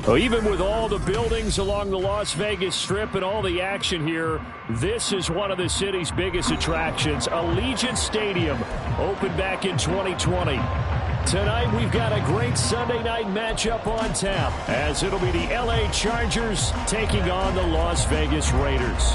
Well, even with all the buildings along the Las Vegas Strip and all the action here, this is one of the city's biggest attractions. Allegiant Stadium opened back in 2020. Tonight we've got a great Sunday night matchup on tap, as it'll be the LA Chargers taking on the Las Vegas Raiders.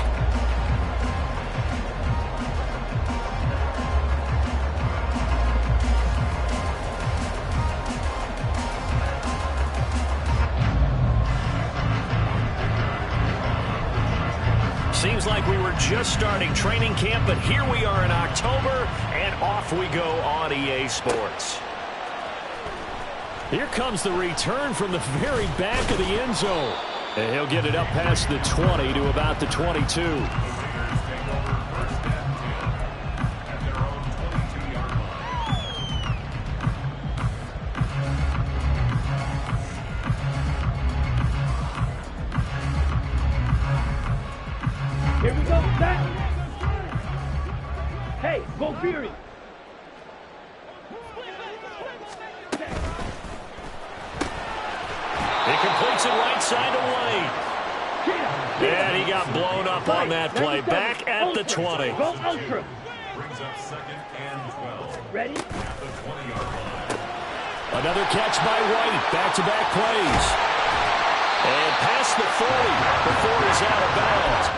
Seems like we were just starting training camp, but here we are in October, and off we go on EA Sports. Here comes the return from the very back of the end zone. And he'll get it up past the 20 to about the 22. Here we go, set. Hey, go Fury. He completes it right side to Wade. And he got blown up on that play. Back at the 20. Go ultra. Brings up 2nd and 12. Ready? At the 20-yard line. Another catch by White. Back-to-back plays. And past the 40 before he's out of bounds.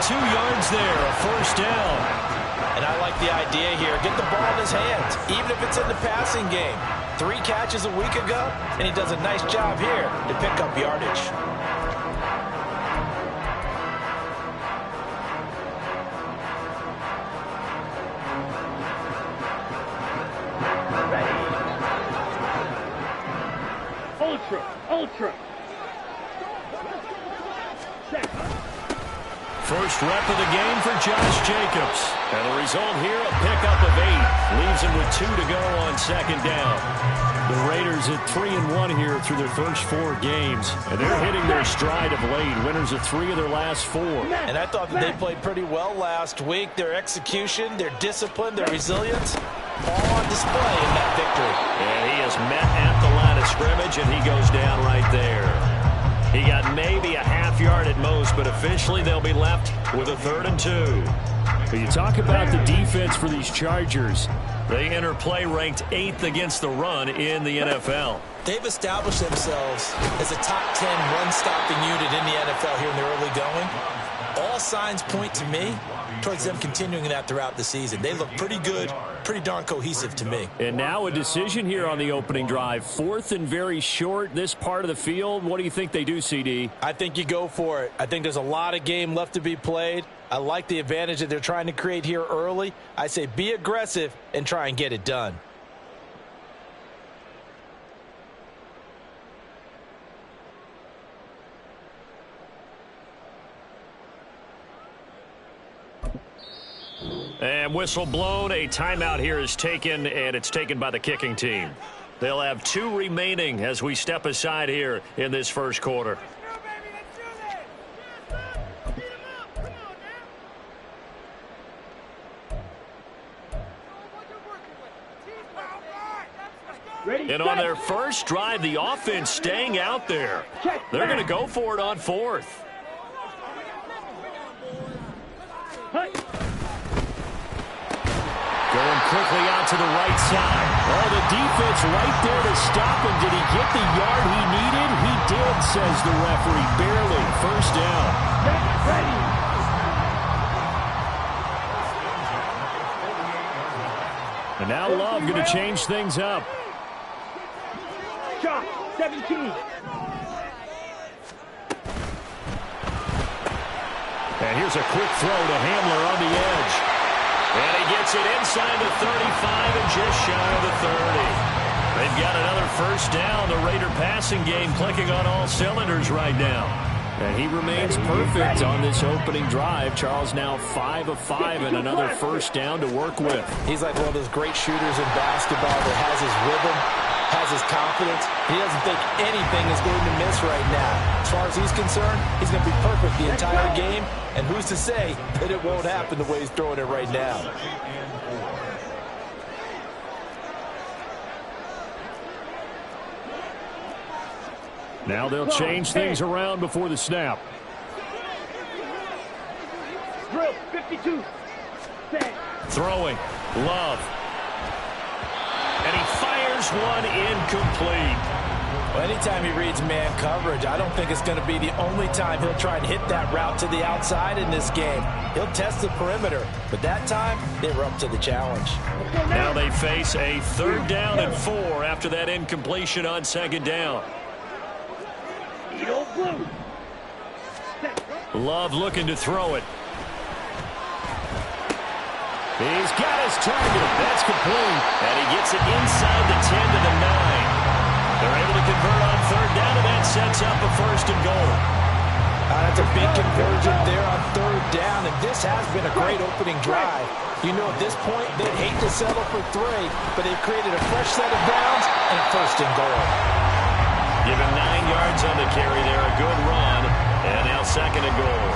Yards there, a first down. And I like the idea here. Get the ball in his hands, even if it's in the passing game. 3 catches a week ago, and he does a nice job here to pick up yardage. Ultra, ultra. First rep of the game for Josh Jacobs. And the result here, a pickup of 8. Leaves him with 2 to go on 2nd down. The Raiders at 3-1 here through their first 4 games. And they're hitting their stride of late. Winners of 3 of their last 4. And I thought that they played pretty well last week. Their execution, their discipline, their resilience, all on display in that victory. And he is met at the line of scrimmage, and he goes down right there. He got maybe a half yard at most, but officially they'll be left with a 3rd and 2. But you talk about the defense for these Chargers. They enter play ranked 8th against the run in the NFL. They've established themselves as a top 10 run-stopping unit in the NFL here in the early going. All signs point to me towards them continuing that throughout the season. They look pretty good, pretty darn cohesive to me. And now a decision here on the opening drive. 4th and very short, this part of the field. What do you think they do, CD? I think you go for it. I think there's a lot of game left to be played. I like the advantage that they're trying to create here early. I say be aggressive and try and get it done. And whistle blown. A timeout here is taken, and it's taken by the kicking team. They'll have 2 remaining as we step aside here in this first quarter. And on their first drive, the offense staying out there. They're going to go for it on 4th. Going quickly out to the right side. Oh, the defense right there to stop him. Did he get the yard he needed? He did, says the referee. Barely. First down. Ready. And now Love going to change things up. Shot, 17. And here's a quick throw to Hamler on the edge. And he gets it inside the 35 and just shy of the 30. They've got another first down. The Raider passing game clicking on all cylinders right now. And he remains perfect on this opening drive. Charles now 5 of 5 and another first down to work with. He's like one of those great shooters in basketball that has his rhythm, has his confidence. He doesn't think anything is going to miss right now. As far as he's concerned, he's going to be perfect the entire game. And who's to say that it won't happen the way he's throwing it right now? Now they'll change things around before the snap. Drill, 52. Set. Throwing. Love. And he fires one incomplete. Well, anytime he reads man coverage, I don't think it's going to be the only time he'll try and hit that route to the outside in this game. He'll test the perimeter, but that time they were up to the challenge. Now they face a 3rd down and 4 after that incompletion on 2nd down. Blue. Love looking to throw it. He's got his target. That's complete. And he gets it inside the 10 to the 9. They're able to convert on 3rd down, and that sets up a 1st and goal. That's a big conversion there on 3rd down, and this has been a great opening drive. You know, at this point, they'd hate to settle for 3, but they've created a fresh set of downs and a 1st and goal. Give him 9 yards on the carry there, a good run, and now 2nd and goal.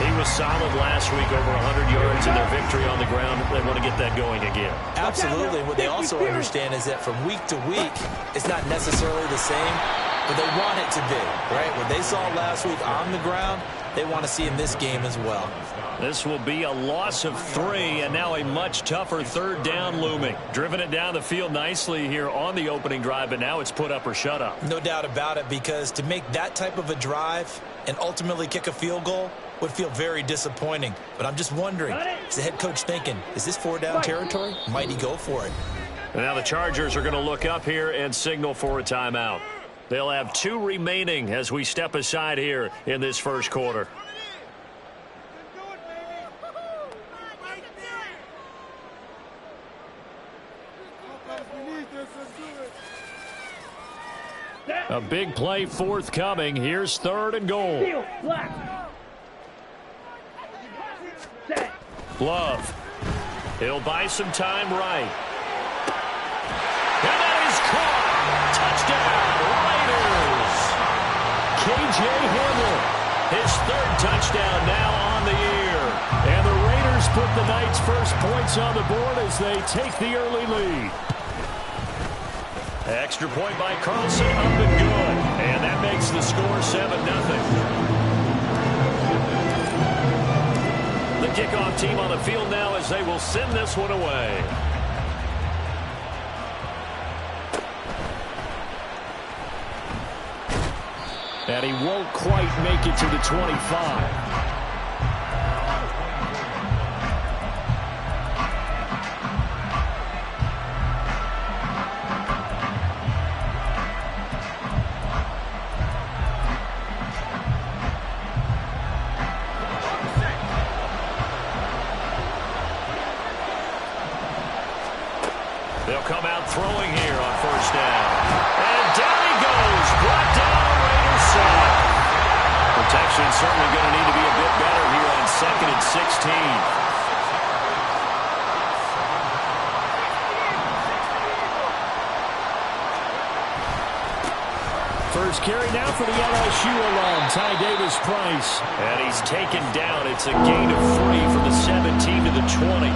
He was solid last week, over 100 yards in their victory on the ground. They want to get that going again. Absolutely. What they also understand is that from week to week, it's not necessarily the same, but they want it to be, right? What they saw last week on the ground, they want to see in this game as well. This will be a loss of 3, and now a much tougher 3rd down looming. Driven it down the field nicely here on the opening drive, but now it's put up or shut up. No doubt about it, because to make that type of a drive and ultimately kick a field goal would feel very disappointing. But I'm just wondering, is the head coach thinking, is this 4-down territory? Might he go for it? And now the Chargers are going to look up here and signal for a timeout. They'll have 2 remaining as we step aside here in this first quarter. A big play forthcoming. Here's 3rd and goal. Steel, black. Set. Love. He'll buy some time right. And that is caught. Touchdown, Raiders. K.J. Hamler, his 3rd touchdown now on the year. And the Raiders put the Knights' first points on the board as they take the early lead. Extra point by Carlson, up and good. And that makes the score 7-0. The kickoff team on the field now as they will send this one away. And he won't quite make it to the 25. They'll come out throwing here on 1st down. And down he goes. Brought down Raiders side. Protection certainly going to need to be a bit better here on 2nd and 16. First carry now for the LSU alum, Ty Davis-Price. And he's taken down. It's a gain of 3 from the 17 to the 20.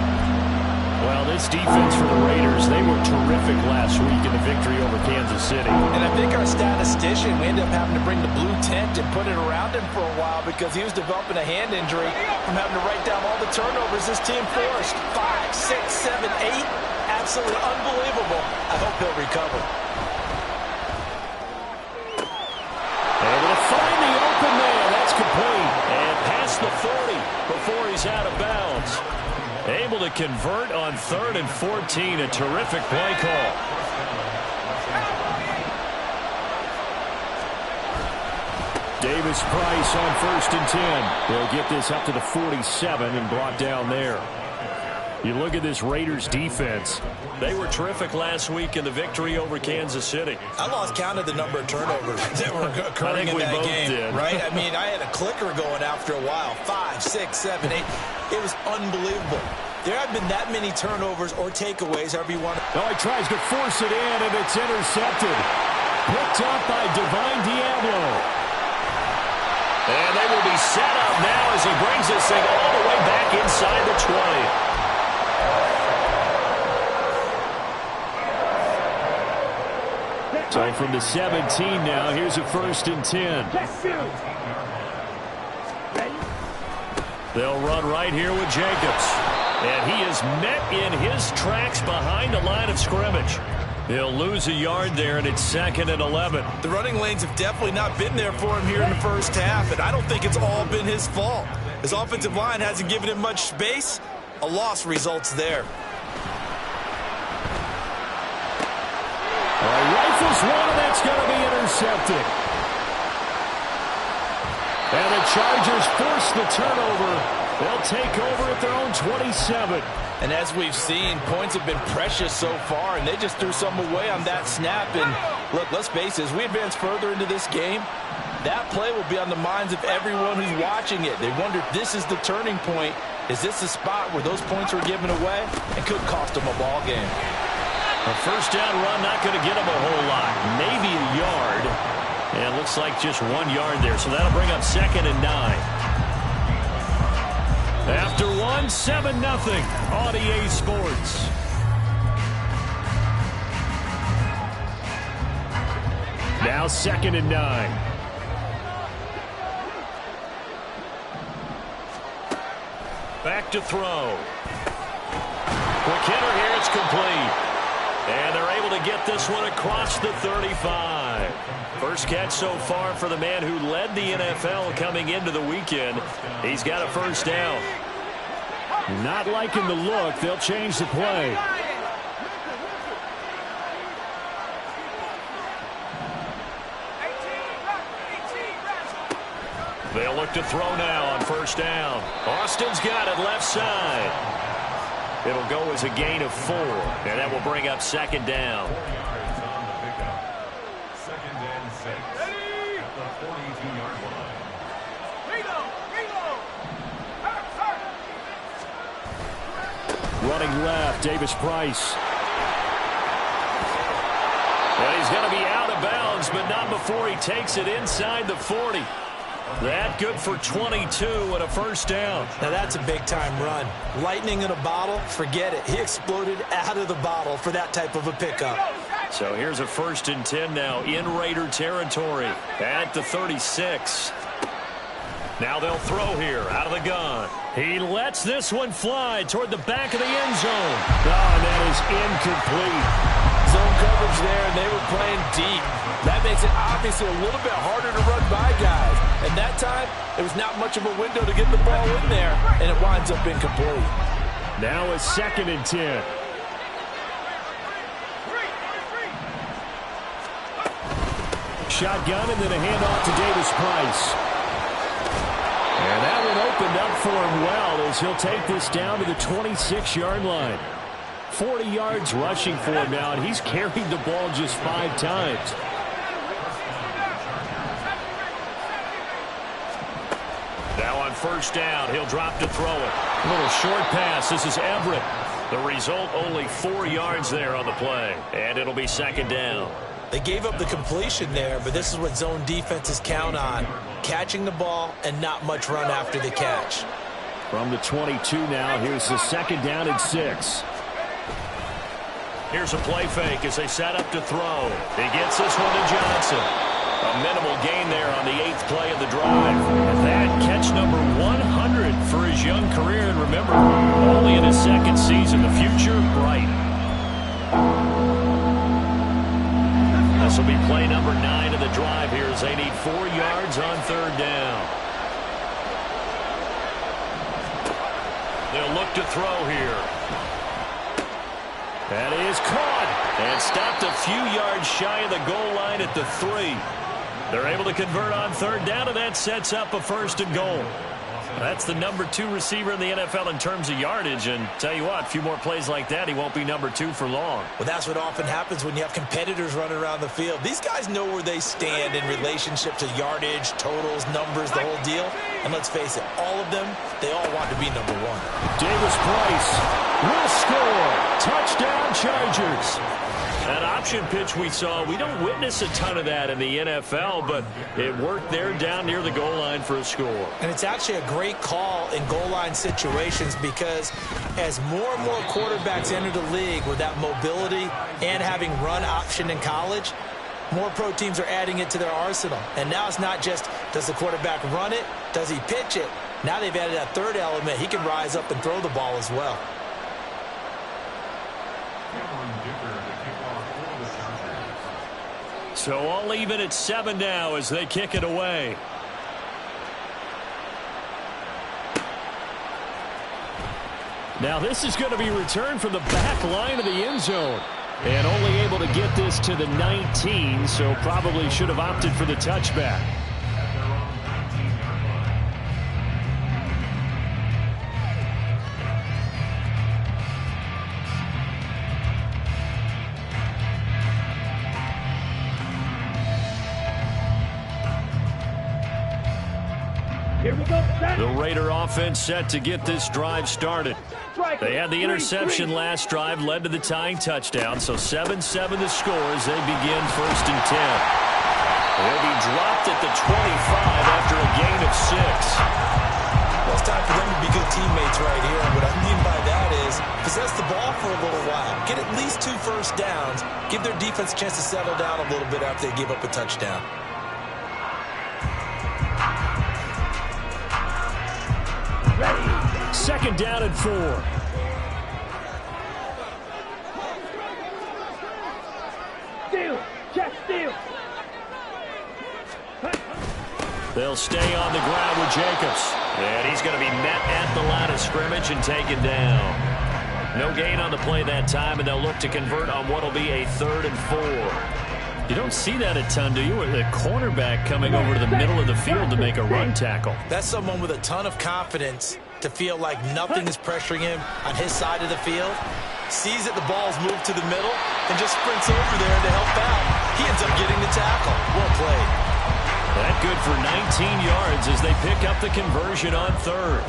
Well, this defense for the Raiders, they were terrific last week in the victory over Kansas City. And I think our statistician, we ended up having to bring the blue tent and put it around him for a while because he was developing a hand injury from having to write down all the turnovers this team forced. 5, 6, 7, 8 as absolutely unbelievable. I hope he'll recover. Able to find the open man. That's complete. And past the 40 before he's out of bounds. Able to convert on 3rd and 14. A terrific play call. Davis-Price on 1st and 10. They'll get this up to the 47 and brought down there. You look at this Raiders defense. They were terrific last week in the victory over Kansas City. I lost count of the number of turnovers that were occurring in that game. Did. Right? I mean, I had a clicker going after a while. 5, 6, 7, 8. It was unbelievable. There haven't been that many turnovers or takeaways, however you want to. Oh, he tries to force it in, and it's intercepted. Picked up by Divine Diablo. And they will be set up now as he brings this thing all the way back inside the 20. So from the 17 now, here's a 1st and 10. They'll run right here with Jacobs. And he is met in his tracks behind the line of scrimmage. He'll lose a yard there, and it's 2nd and 11. The running lanes have definitely not been there for him here in the first half, and I don't think it's all been his fault. His offensive line hasn't given him much space. A loss results there. Rifles one, and that's going to be intercepted. And the Chargers force the turnover. They'll take over at their own 27. And as we've seen, points have been precious so far, and they just threw some away on that snap. And look, let's face it, as we advance further into this game, that play will be on the minds of everyone who's watching it. They wonder if this is the turning point. Is this the spot where those points were given away? It could cost them a ball game. A first down run, not going to get them a whole lot. Maybe a yard. And it looks like just 1 yard there. So that'll bring up 2nd and 9. After 1, 7-0 on EA Sports. Now 2nd and 9. Back to throw. Quick hitter here, it's complete. And they're able to get this one across the 35. First catch so far for the man who led the NFL coming into the weekend. He's got a first down. Not liking the look. They'll change the play. They'll look to throw now on first down. Austin's got it left side. It'll go as a gain of 4, and that will bring up 2nd down. 4 yards on the pickup. 2nd and 6 at the 42-yard line. Running left, Davis-Price. And he's going to be out of bounds, but not before he takes it inside the 40. That good for 22 and a first down. Now that's a big-time run. Lightning in a bottle, forget it. He exploded out of the bottle for that type of a pickup. So here's a 1st and 10 now in Raider territory at the 36. Now they'll throw here out of the gun. He lets this one fly toward the back of the end zone. Oh, and that is incomplete. Zone coverage there, and they were playing deep. That makes it obviously a little bit harder to run by guys. And that time, it was not much of a window to get the ball in there, and it winds up incomplete. Now a 2nd and 10. Shotgun and then a handoff to Davis-Price. And that one opened up for him well as he'll take this down to the 26-yard line. 40 yards rushing for him now, and he's carried the ball just 5 times. Now on first down, he'll drop to throw it. A little short pass. This is Everett. The result, only 4 yards there on the play, and it'll be 2nd down. They gave up the completion there, but this is what zone defenses count on. Catching the ball and not much run after the catch. From the 22 now, here's the 2nd down and 6. Here's a play fake as they set up to throw. He gets this one to Johnson. A minimal gain there on the 8th play of the drive. And that catch number 100 for his young career. And remember, only in his 2nd season. The future, bright. This will be play number 9 of the drive here as they need 4 yards on third down. They'll look to throw here. That is caught and stopped a few yards shy of the goal line at the 3. They're able to convert on third down, and that sets up a 1st and goal. That's the number 2 receiver in the NFL in terms of yardage, and tell you what, a few more plays like that, he won't be number 2 for long. Well, that's what often happens when you have competitors running around the field. These guys know where they stand in relationship to yardage, totals, numbers, the whole deal. And let's face it, all of them, they all want to be number 1. Davis Price will score. Touchdown, Chargers. That option pitch we saw, we don't witness a ton of that in the NFL, but it worked there down near the goal line for a score. And it's actually a great call in goal line situations because as more and more quarterbacks enter the league with that mobility and having run option in college, more pro teams are adding it to their arsenal. And now it's not just, does the quarterback run it? Does he pitch it? Now they've added that third element. He can rise up and throw the ball as well. So all even at 7 now as they kick it away. Now this is going to be returned from the back line of the end zone. And only able to get this to the 19, so probably should have opted for the touchback. Here we go. The Raider offense set to get this drive started. They had the interception last drive, led to the tying touchdown, so 7-7 the score as they begin 1st and 10. They'll be dropped at the 25 after a gain of 6. Well, it's time for them to be good teammates right here. And what I mean by that is possess the ball for a little while. Get at least 2 first downs. Give their defense a chance to settle down a little bit after they give up a touchdown. Ready. 2nd down and 4. Steal. Check steal. They'll stay on the ground with Jacobs. And he's going to be met at the line of scrimmage and taken down. No gain on the play that time, and they'll look to convert on what will be a 3rd and 4. You don't see that a ton, do you? With a cornerback coming over to the middle of the field to make a run tackle. That's someone with a ton of confidence to feel like nothing is pressuring him on his side of the field. Sees that the ball's moved to the middle and just sprints over there to help out. He ends up getting the tackle. Well played. That good for 19 yards as they pick up the conversion on 3rd.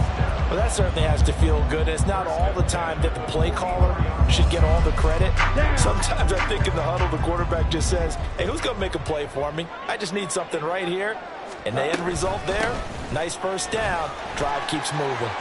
Well, that certainly has to feel good. It's not all the time that the play caller should get all the credit. Sometimes I think in the huddle, the quarterback just says, hey, who's going to make a play for me? I just need something right here. And the end result there, nice 1st down. Drive keeps moving.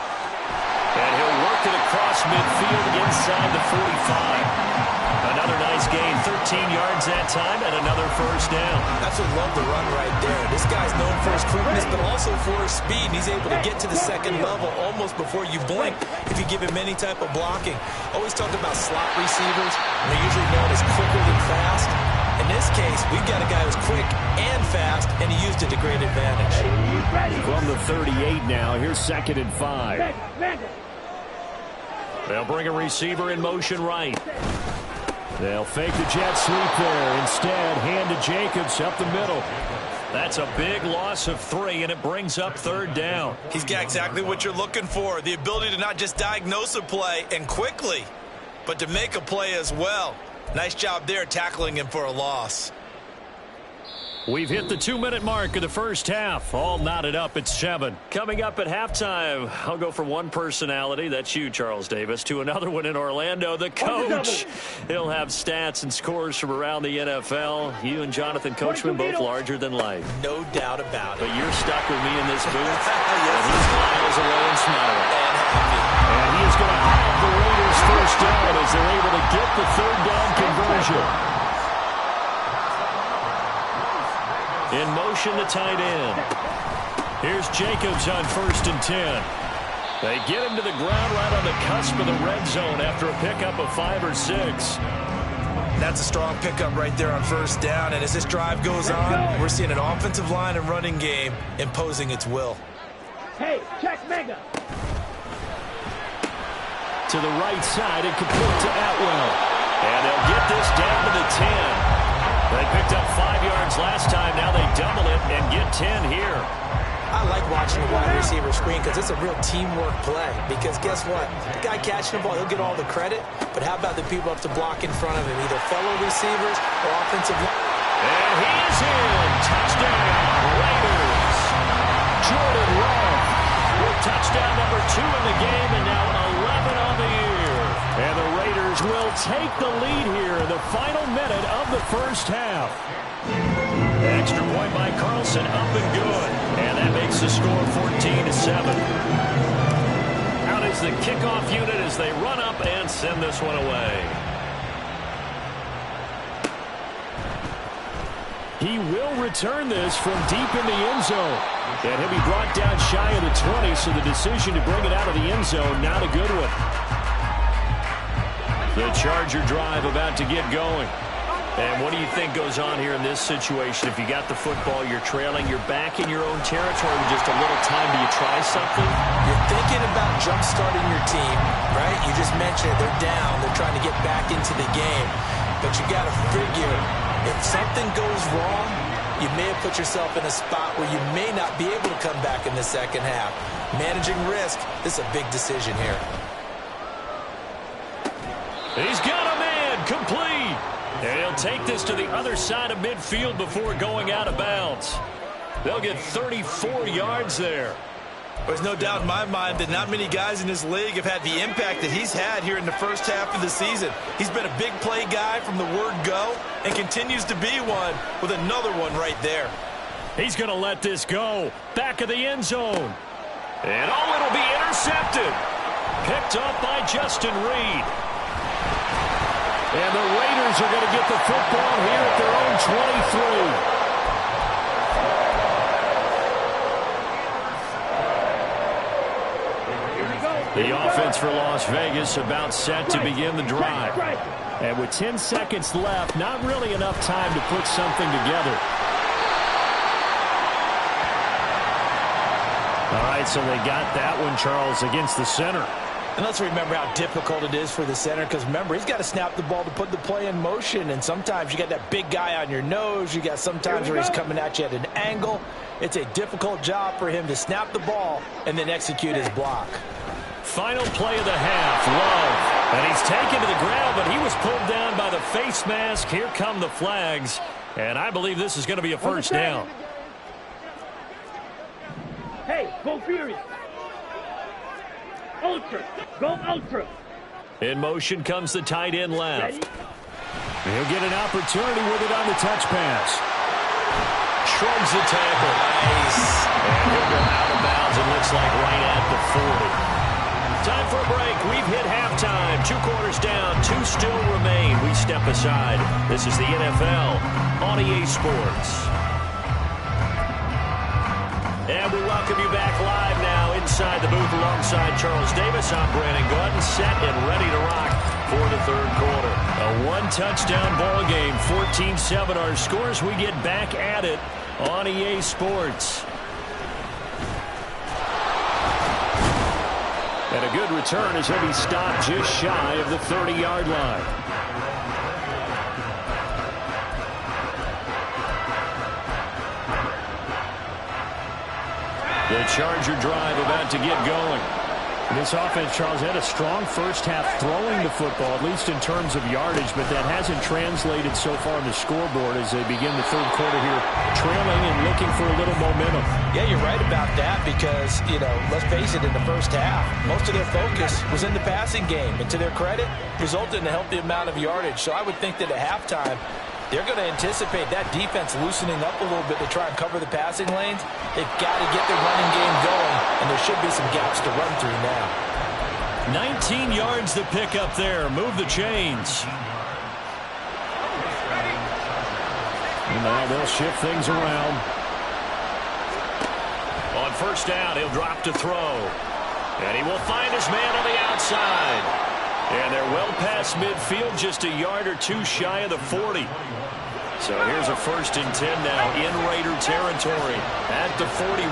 And he'll work it across midfield inside the 45. Another nice gain, 13 yards that time, and another 1st down. That's what love the run right there. This guy's known for his quickness, but also for his speed. And he's able to get to the 2nd level almost before you blink if you give him any type of blocking. Always talk about slot receivers. They're usually known as quicker than fast. In this case, we've got a guy who's quick and fast, and he used it to great advantage. From the 38 now, here's 2nd and 5. They'll bring a receiver in motion right. They'll fake the jet sweep there. Instead, hand to Jacobs up the middle. That's a big loss of 3, and it brings up 3rd down. He's got exactly what you're looking for, the ability to not just diagnose a play and quickly, but to make a play as well. Nice job there tackling him for a loss. We've hit the 2-minute mark of the 1st half. All knotted up at 7. Coming up at halftime, I'll go from one personality, that's you, Charles Davis, to another one in Orlando, the coach. He'll have stats and scores from around the NFL. You and Jonathan Coachman both larger than life. No doubt about it. But you're stuck with me in this booth. And he's miles away and smiling. And he is going to have the Raiders 1st down as they're able to get the 3rd down conversion. In motion, the tight end. Here's Jacobs on 1st and 10. They get him to the ground right on the cusp of the red zone after a pickup of 5 or 6. That's a strong pickup right there on first down. And as this drive goes on, we're seeing an offensive line and running game imposing its will. Hey, check Mega. To the right side and complete to Atwell. And they'll get this down to the 10. They picked up 5 yards last time. Now they double it and get 10 here. I like watching the wide receiver screen because it's a real teamwork play. Because guess what? The guy catching the ball, he'll get all the credit. But how about the people up to block in front of him, either fellow receivers or offensive line? And he is in. Touchdown, Raiders. Jordan Love with touchdown number 2 in the game, and now 11 on the year. And the Raiders will take the lead here in the final minute of the first half. Extra point by Carlson, up and good. And that makes the score 14-7. Out is the kickoff unit as they run up and send this one away. He will return this from deep in the end zone. And he'll be brought down shy of the 20, so the decision to bring it out of the end zone, not a good one. The Charger drive about to get going. And what do you think goes on here in this situation? If you got the football, you're trailing, you're back in your own territory with just a little time. Do you try something? You're thinking about jump-starting your team, right? You just mentioned it. They're down. They're trying to get back into the game. But you got to figure, if something goes wrong, you may have put yourself in a spot where you may not be able to come back in the second half. Managing risk, this is a big decision here. He's got a man, complete. And he'll take this to the other side of midfield before going out of bounds. They'll get 34 yards there. There's no doubt in my mind that not many guys in this league have had the impact that he's had here in the first half of the season. He's been a big play guy from the word go and continues to be one with another one right there. He's going to let this go. Back of the end zone. And it'll be intercepted. Picked up by Justin Reed. And the Raiders are going to get the football here at their own 23. The offense for Las Vegas about set to begin the drive. And with 10 seconds left, not really enough time to put something together. All right, so they got that one, Charles, against the center. And let's remember how difficult it is for the center, because remember, he's got to snap the ball to put the play in motion, and sometimes you got that big guy on your nose. You got sometimes where he's coming at you at an angle. It's a difficult job for him to snap the ball and then execute his block. Final play of the half, Love. And he's taken to the ground, but he was pulled down by the face mask. Here come the flags, and I believe this is going to be a first down. Hey, go Furious. Ultra. Go Ultra. In motion comes the tight end left. Ready? He'll get an opportunity with it on the touch pass. Shrugs the tackle. Nice. And he'll go out of bounds. It looks like right at the 40. Time for a break. We've hit halftime. 2 quarters down. 2 still remain. We step aside. This is the NFL on EA Sports. And we welcome you back live now inside the booth alongside Charles Davis. I'm Brandon Gordon, set and ready to rock for the third quarter. A 1-touchdown ball game, 14-7 our scores. We get back at it on EA Sports. And a good return as he'll be stopped just shy of the 30-yard line. The Charger drive about to get going. This offense, Charles, had a strong first half throwing the football, at least in terms of yardage, but that hasn't translated so far on the scoreboard as they begin the third quarter here, trailing and looking for a little momentum. Yeah, you're right about that because, let's face it, in the first half, most of their focus was in the passing game. And to their credit, resulted in a healthy amount of yardage. So I would think that at halftime, they're going to anticipate that defense loosening up a little bit to try and cover the passing lanes. They've got to get the running game going, and there should be some gaps to run through now. 19 yards to pick up there. Move the chains. And now they'll shift things around. On first down, he'll drop to throw. And he will find his man on the outside. And they're well past midfield, just a yard or two shy of the 40. So here's a 1st and 10 now in Raider territory at the 41.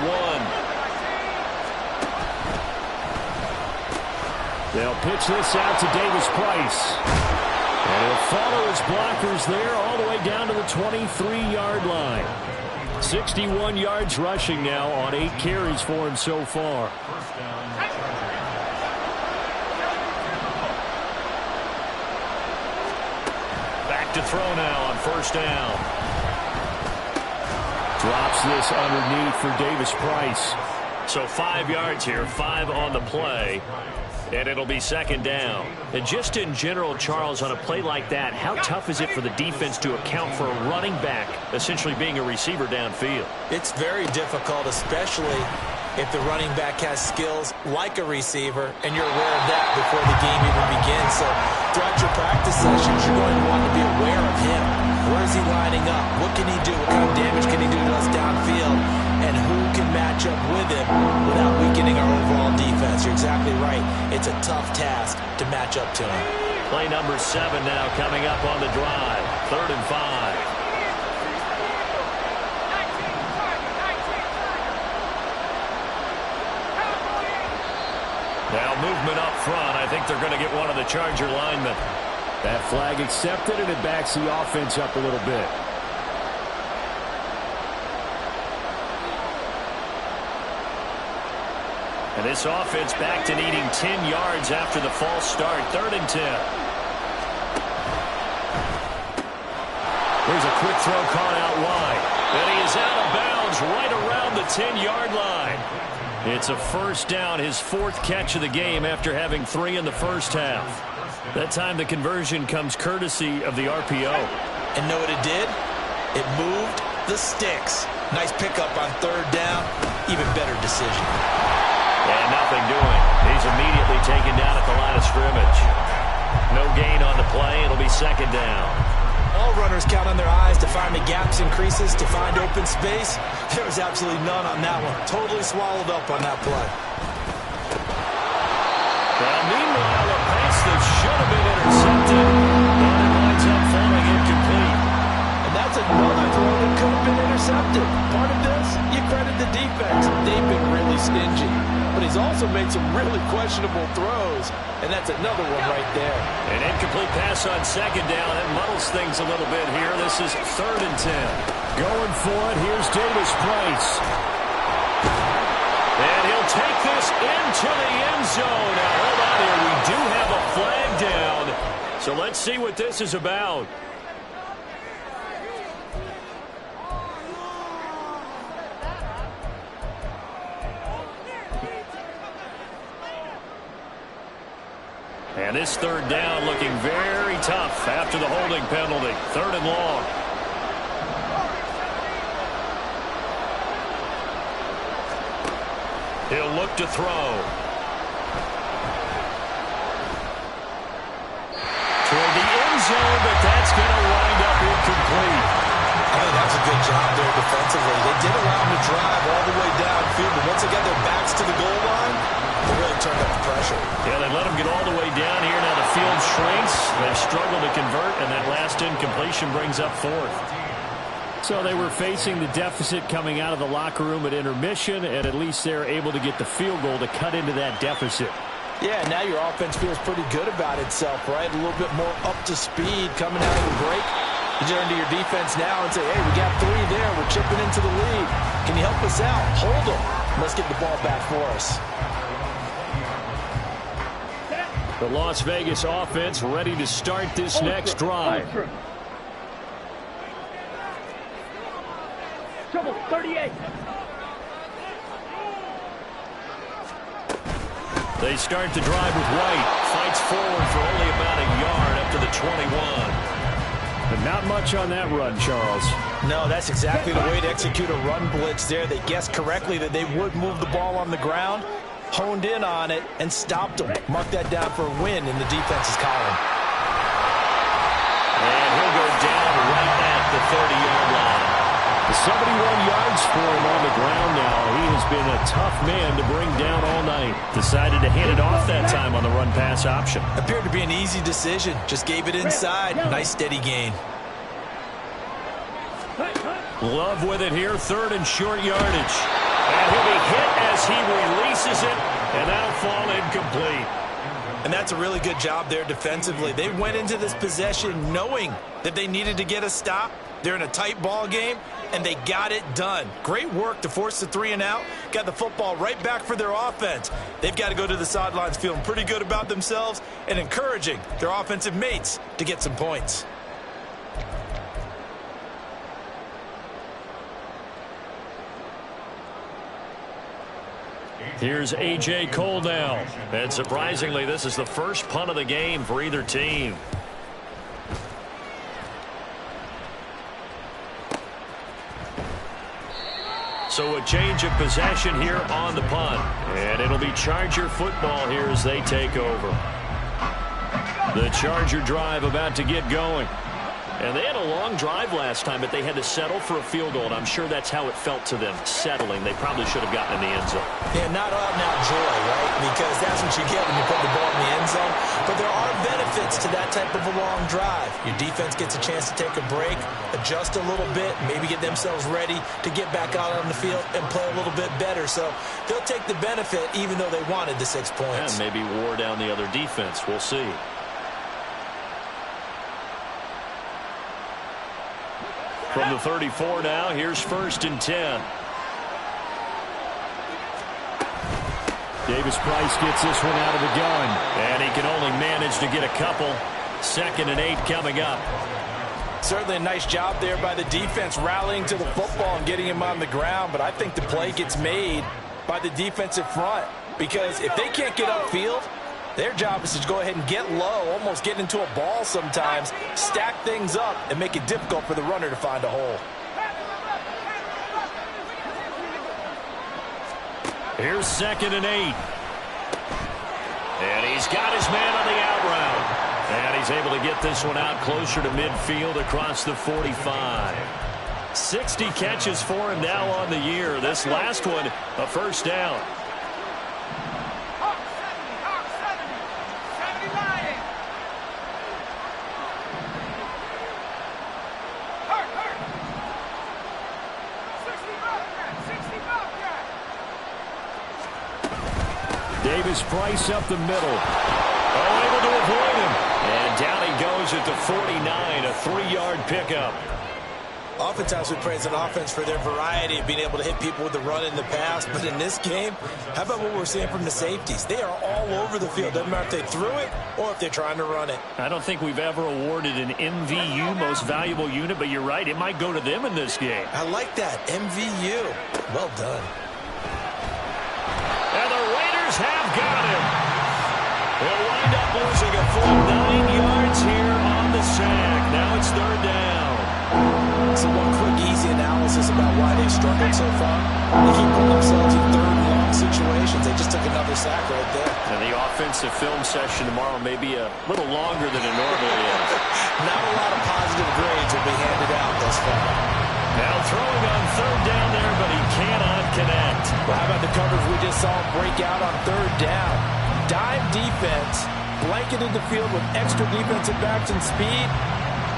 They'll pitch this out to Davis Price. And he'll follow his blockers there all the way down to the 23-yard line. 61 yards rushing now on 8 carries for him so far. Back to throw now on 1st down. Drops this underneath for Davis Price. So 5 yards here, 5 on the play. And it'll be 2nd down. And just in general, Charles, on a play like that, how tough is it for the defense to account for a running back essentially being a receiver downfield? It's very difficult, especially if the running back has skills like a receiver, and you're aware of that before the game even begins. So throughout your practice sessions, you're going to want to be aware of him. Where is he lining up? What can he do? What kind of damage can he do to us downfield? And who can match up with him without weakening our overall defense? You're exactly right. It's a tough task to match up to him. Play number 7 now coming up on the drive. 3rd and 5. Now movement up front. I think they're going to get one of the Charger linemen. That flag accepted, and it backs the offense up a little bit. And this offense back to needing 10 yards after the false start. 3rd and 10. Here's a quick throw caught out wide. And he is out of bounds right around the 10-yard line. It's a 1st down, his 4th catch of the game after having 3 in the first half. That time the conversion comes courtesy of the RPO. And know what it did? It moved the sticks. Nice pickup on 3rd down. Even better decision. And nothing doing. He's immediately taken down at the line of scrimmage. No gain on the play. It'll be 2nd down. All runners count on their eyes to find the gaps and creases, to find open space. There was absolutely none on that one. Totally swallowed up on that play. Well, meanwhile, a pass that should have been intercepted, but it winds up falling incomplete. And that's another throw that could have been intercepted. Part of this, you credit the defense. They've been really stingy. But he's also made some really questionable throws, and that's another one right there. An incomplete pass on 2nd down. That muddles things a little bit here. This is 3rd and 10. Going for it. Here's Davis Price. And he'll take this into the end zone. Now, hold on here. We do have a flag down. So let's see what this is about. And this 3rd down looking very tough after the holding penalty. 3rd and long. He'll look to throw. Toward the end zone, but that's going to wind up incomplete. I think that's a good job there defensively. They did allow him to drive all the way downfield, but once they got their backs to the goal line, they really turned up the pressure. Yeah, they let him get all the way down here. Now the field shrinks. They've struggled to convert, and that last incompletion brings up 4th. So they were facing the deficit coming out of the locker room at intermission, and at least they're able to get the field goal to cut into that deficit. Yeah, now your offense feels pretty good about itself, right? A little bit more up to speed coming out of the break. You turn to your defense now and say, hey, we got 3 there. We're chipping into the lead. Can you help us out? Hold them. Let's get the ball back for us. The Las Vegas offense ready to start this next drive. Trouble, 38. They start the drive with White. Fights forward for only about a yard up to the 21. But not much on that run, Charles. No, that's exactly the way to execute a run blitz there. They guessed correctly that they would move the ball on the ground, honed in on it, and stopped them. Mark that down for a win in the defense's column. And he'll go down right at the 30-yard line. 71 yards yards for him on the ground now. He has been a tough man to bring down all night. Decided to hand it off that time on the run-pass option. Appeared to be an easy decision. Just gave it inside. Nice steady gain. Love with it here. 3rd and short yardage. And he'll be hit as he releases it, and that'll fall incomplete. And that's a really good job there defensively. They went into this possession knowing that they needed to get a stop. They're in a tight ball game, and they got it done. Great work to force the 3 and out. Got the football right back for their offense. They've got to go to the sidelines feeling pretty good about themselves and encouraging their offensive mates to get some points. Here's A.J. Cole now. And surprisingly, this is the first punt of the game for either team. So a change of possession here on the punt. And it'll be Charger football here as they take over. The Charger drive about to get going. And they had a long drive last time, but they had to settle for a field goal, and I'm sure that's how it felt to them, settling. They probably should have gotten in the end zone. Yeah, not out-and-out joy, right? Because that's what you get when you put the ball in the end zone. But there are benefits to that type of a long drive. Your defense gets a chance to take a break, adjust a little bit, maybe get themselves ready to get back out on the field and play a little bit better. So they'll take the benefit even though they wanted the 6 points. And maybe wore down the other defense. We'll see. From the 34 now, here's 1st and 10. Davis Price gets this one out of the gun. And he can only manage to get a couple. 2nd and 8 coming up. Certainly a nice job there by the defense rallying to the football and getting him on the ground. But I think the play gets made by the defensive front. Because if they can't get upfield, their job is to go ahead and get low, almost get into a ball sometimes, stack things up, and make it difficult for the runner to find a hole. Here's 2nd and 8. And he's got his man on the out route. And he's able to get this one out closer to midfield across the 45. 60 catches for him now on the year. This last one, a 1st down. Davis Price up the middle. Oh, able to avoid him. And down he goes at the 49, a 3-yard pickup. Oftentimes we praise an offense for their variety of being able to hit people with the run in the pass. But in this game, how about what we're seeing from the safeties? They are all over the field. Doesn't matter if they threw it or if they're trying to run it. I don't think we've ever awarded an MVU, most valuable unit, but you're right. It might go to them in this game. I like that. MVU. Well done. And the Raiders have got him. They'll wind up losing a full 9 yards here on the sack. Now it's 3rd down. So one quick, easy analysis about why they've struggled so far. They keep putting themselves in 3rd and long situations. They just took another sack right there. And the offensive film session tomorrow may be a little longer than it normally is. Not a lot of positive grades will be handed out thus far. Now throwing on 3rd down there, but he cannot connect. Well, how about the coverage we just saw him break out on 3rd down? Dime defense, blanketed the field with extra defensive backs and speed,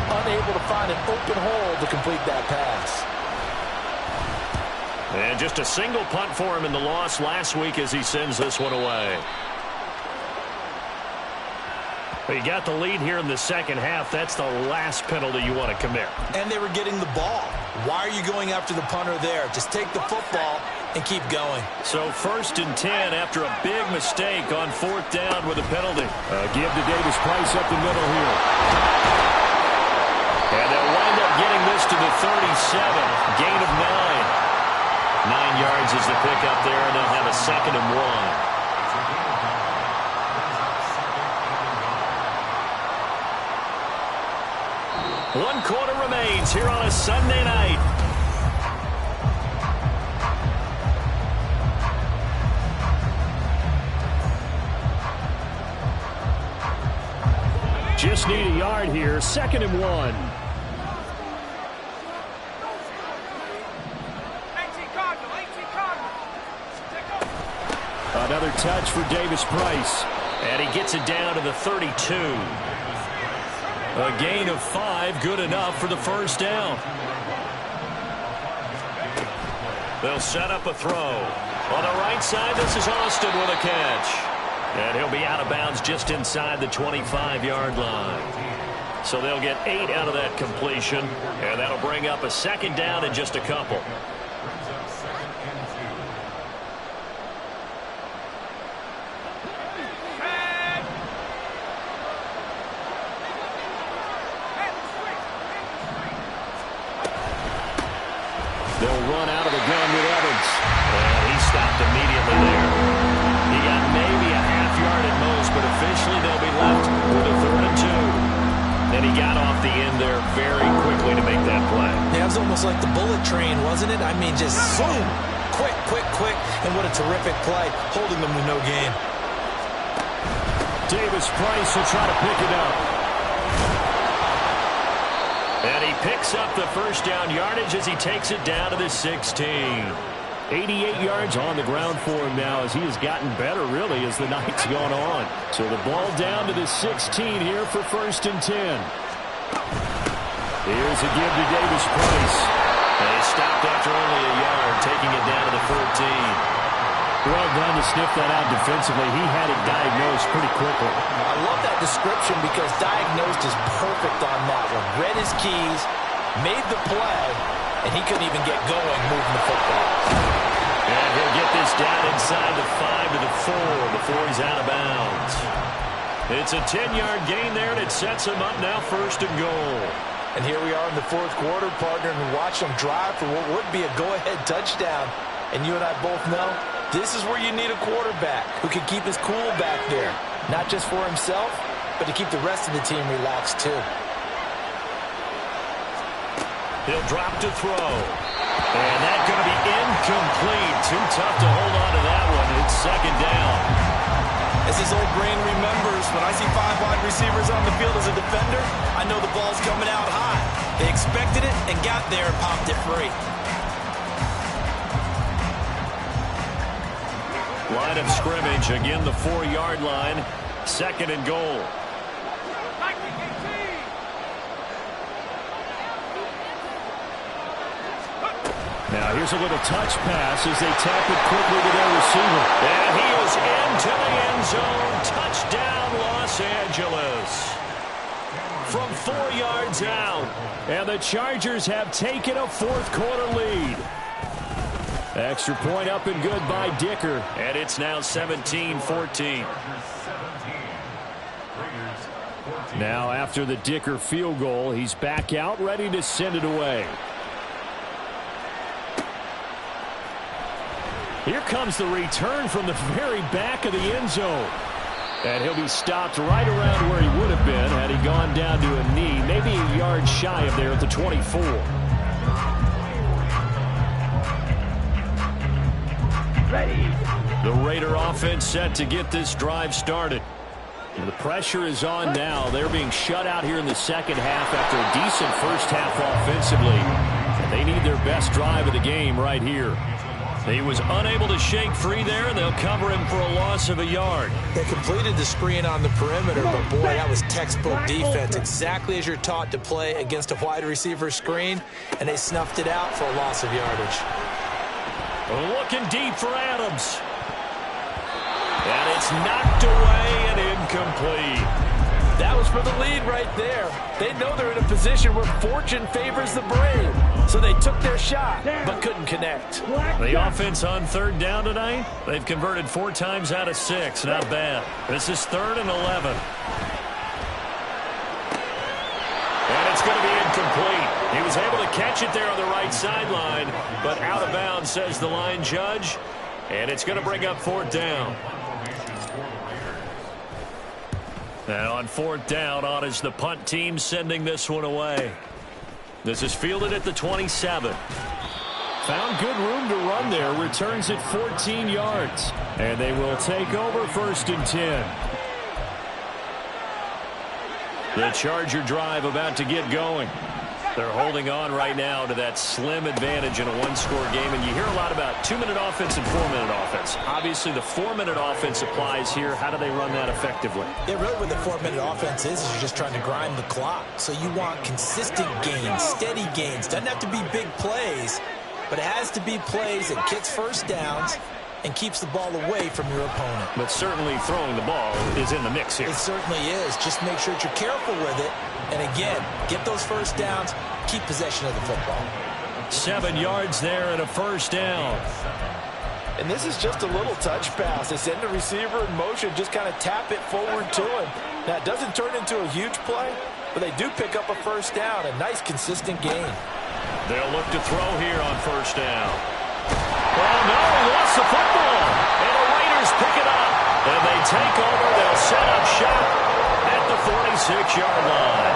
unable to find an open hole to complete that pass. And just a single punt for him in the loss last week as he sends this one away. But you got the lead here in the 2nd half. That's the last penalty you want to commit. And they were getting the ball. Why are you going after the punter there? Just take the football and keep going. So 1st and 10 after a big mistake on 4th down with a penalty. Give to Davis Price up the middle here. And they'll wind up getting this to the 37. Gain of 9. 9 yards is the pickup there, and they'll have a 2nd and 1. One quarter remains here on a Sunday night. Just need a yard here. 2nd and 1. touch for Davis Price. And he gets it down to the 32. A gain of 5, good enough for the first down. They'll set up a throw. On the right side, this is Austin with a catch. And he'll be out of bounds just inside the 25-yard line. So they'll get 8 out of that completion, and that'll bring up a second down in just a couple. They'll run out of the gun with Evans. And he stopped immediately there. He got maybe a half yard at most, but officially they'll be left with a 3rd and 2. And he got off the end there very quickly to make that play. Yeah, it was almost like the bullet train, wasn't it? I mean, just boom! Quick, quick, quick. And what a terrific play, holding them with no gain. Davis Price will try to pick it up. And he picks up the first down yardage as he takes it down to the 16. 88 yards on the ground for him now as he has gotten better, really, as the night's gone on. So the ball down to the 16 here for 1st and 10. Here's a give to Davis Price. And he stopped after only a yard, taking it down to the 14. Well done to sniff that out defensively. He had it diagnosed pretty quickly. I love that description because diagnosed is perfect on that one. Read his keys, made the play, and he couldn't even get going moving the football. And he'll get this down inside the 5 to the 4 before he's out of bounds. It's a 10-yard gain there, and it sets him up now 1st and goal. And here we are in the 4th quarter, partner, and watch them drive for what would be a go-ahead touchdown. And you and I both know this is where you need a quarterback who can keep his cool back there. Not just for himself, but to keep the rest of the team relaxed too. He'll drop to throw. And that's going to be incomplete. Too tough to hold on to that one. It's 2nd down. As his old brain remembers, when I see 5 wide receivers on the field as a defender, I know the ball's coming out high. They expected it and got there and popped it free. Line of scrimmage, again the 4-yard line, 2nd and goal. Now here's a little touch pass as they tap it quickly to their receiver. And he is into the end zone. Touchdown, Los Angeles. From 4 yards out. And the Chargers have taken a 4th quarter lead. Extra point up and good by Dicker. And it's now 17-14. Now after the Dicker field goal, he's back out ready to send it away. Here comes the return from the very back of the end zone. And he'll be stopped right around where he would have been had he gone down to a knee, maybe a yard shy of there at the 24. Ready. The Raider offense set to get this drive started. And the pressure is on now. They're being shut out here in the second half after a decent first half offensively. And they need their best drive of the game right here. He was unable to shake free there, and they'll cover him for a loss of a yard. They completed the screen on the perimeter, but boy, that was textbook defense. Exactly as you're taught to play against a wide receiver screen, and they snuffed it out for a loss of yardage. Looking deep for Adams. And it's knocked away and incomplete. That was for the lead right there. They know they're in a position where fortune favors the brave. So they took their shot, but couldn't connect. The offense on 3rd down tonight, they've converted 4 times out of 6. Not bad. This is 3rd and 11. And it's going to be incomplete. He was able to catch it there on the right sideline, but out of bounds, says the line judge. And it's going to bring up 4th down. And on 4th down, on is the punt team sending this one away. This is fielded at the 27. Found good room to run there. Returns at 14 yards. And they will take over 1st and 10. The Charger drive about to get going. They're holding on right now to that slim advantage in a one-score game, and you hear a lot about 2-minute offense and 4-minute offense. Obviously, the 4-minute offense applies here. How do they run that effectively? Yeah, really what the 4-minute offense is you're just trying to grind the clock. So you want consistent gains, steady gains. Doesn't have to be big plays, but it has to be plays that gets first downs and keeps the ball away from your opponent. But certainly throwing the ball is in the mix here. It certainly is. Just make sure that you're careful with it. And again, get those first downs, keep possession of the football. 7 yards there and a first down. And this is just a little touch pass. They send the receiver in motion, just kind of tap it forward to him. Now, it doesn't turn into a huge play, but they do pick up a first down, a nice, consistent gain. They'll look to throw here on first down. Oh, no, he lost the football. And the Raiders pick it up. And they take over. They'll set up shop at the 46-yard line.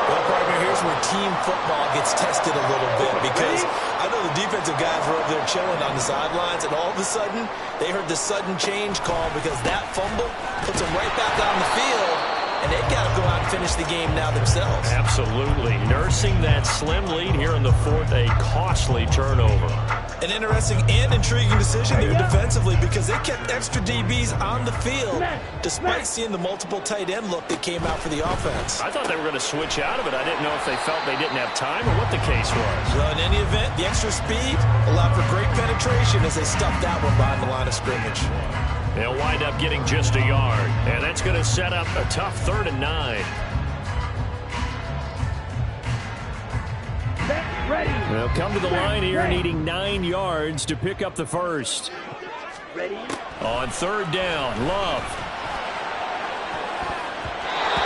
Well, partner, here's where team football gets tested a little bit because I know the defensive guys were over there chilling on the sidelines, and all of a sudden, they heard the sudden change call because that fumble puts them right back on the field, and they've got to go out and finish the game now themselves. Absolutely. Nursing that slim lead here in the fourth, a costly turnover. An interesting and intriguing decision there defensively because they kept extra DBs on the field despite seeing the multiple tight end look that came out for the offense. I thought they were going to switch out of it. I didn't know if they felt they didn't have time or what the case was. Well, in any event, the extra speed allowed for great penetration as they stuffed that one behind the line of scrimmage. They'll wind up getting just a yard, and that's going to set up a tough 3rd and 9. Ready. They'll come to the line here needing 9 yards to pick up the first. Ready. On 3rd down, Love.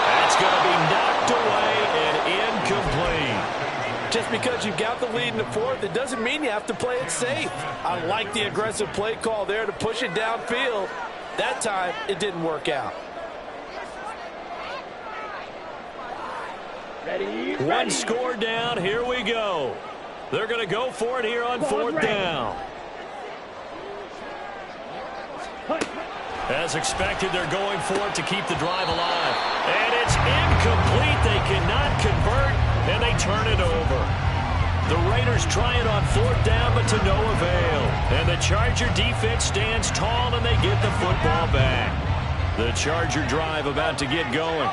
That's going to be knocked away and incomplete. Just because you've got the lead in the fourth, it doesn't mean you have to play it safe. I like the aggressive play call there to push it downfield. That time, it didn't work out. Ready. One score down. Here we go. They're going to go for it here on 4th down. As expected, they're going for it to keep the drive alive. And it's incomplete. They cannot convert, and they turn it over. The Raiders try it on 4th down, but to no avail. And the Charger defense stands tall, and they get the football back. The Charger drive about to get going.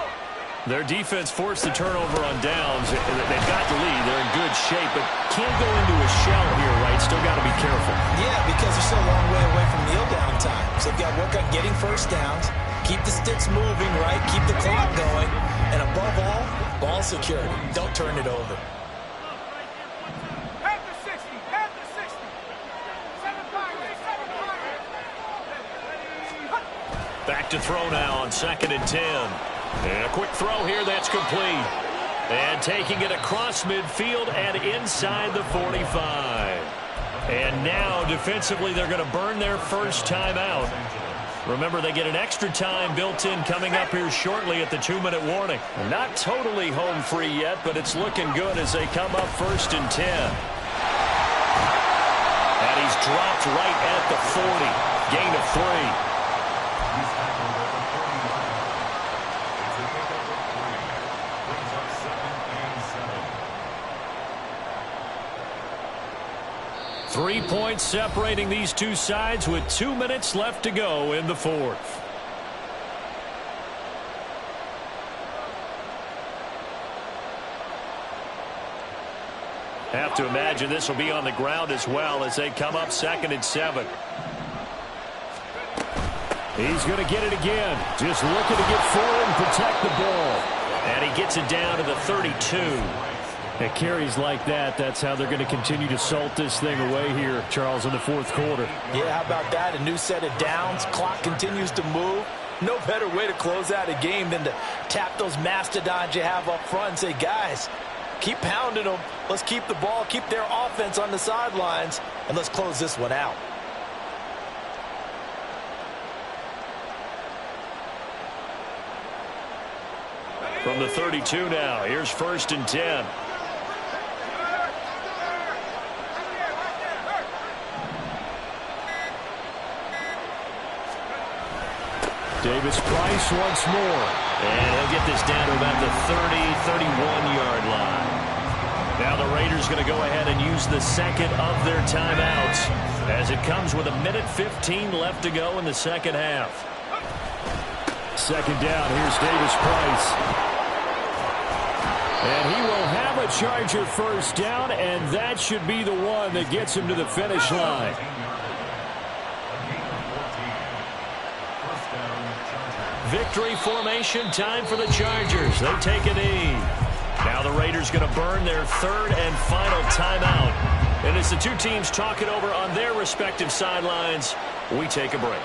Their defense forced the turnover on downs. They've got the lead. They're in good shape, but can't go into a shell here, right? Still got to be careful. Yeah, because they're still a long way away from kneel down time. So they've got to work on getting first downs, keep the sticks moving, right? Keep the clock going. And above all, ball security. Don't turn it over. Back to throw now on 2nd and 10. And a quick throw here, that's complete. And taking it across midfield and inside the 45. And now, defensively, they're going to burn their first timeout. Remember, they get an extra time built in coming up here shortly at the 2-minute warning. Not totally home free yet, but it's looking good as they come up 1st and 10. And he's dropped right at the 40. Gain of 3. 3 points separating these two sides with 2 minutes left to go in the fourth. Have to imagine this will be on the ground as well as they come up 2nd and 7. He's going to get it again. Just looking to get forward and protect the ball. And he gets it down to the 32. At carries like that, that's how they're going to continue to salt this thing away here, Charles, in the fourth quarter. Yeah, how about that? A new set of downs. Clock continues to move. No better way to close out a game than to tap those mastodons you have up front and say, guys, keep pounding them. Let's keep the ball, keep their offense on the sidelines, and let's close this one out. From the 32 now, here's 1st and 10. Davis-Price once more. And he'll get this down to about the 30, 31-yard line. going to go ahead and use the second of their timeouts as it comes with 1:15 left to go in the second half. Second down, here's Davis Price. And he will have a Charger first down, and that should be the one that gets him to the finish line. Victory formation time for the Chargers. They take a knee. Now the Raiders going to burn their third and final timeout. And as the two teams talk it over on their respective sidelines, we take a break.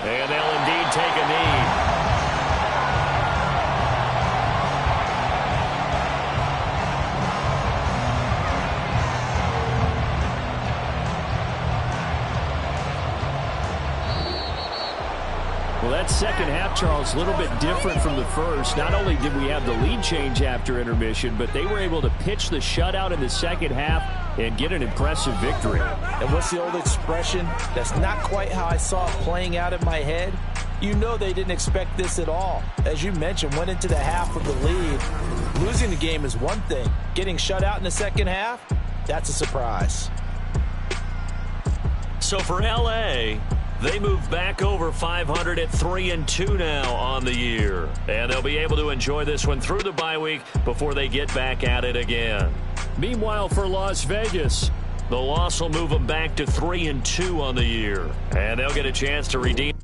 And they'll indeed take a knee. Well, that second half, Charles, a little bit different from the first. Not only did we have the lead change after intermission, but they were able to pitch the shutout in the second half and get an impressive victory. And what's the old expression? That's not quite how I saw it playing out in my head. You know they didn't expect this at all. As you mentioned, went into the half with the lead. Losing the game is one thing. Getting shut out in the second half, that's a surprise. So for L.A., they move back over 500 at 3-2 now on the year. And they'll be able to enjoy this one through the bye week before they get back at it again. Meanwhile, for Las Vegas, the loss will move them back to 3-2 on the year. And they'll get a chance to redeem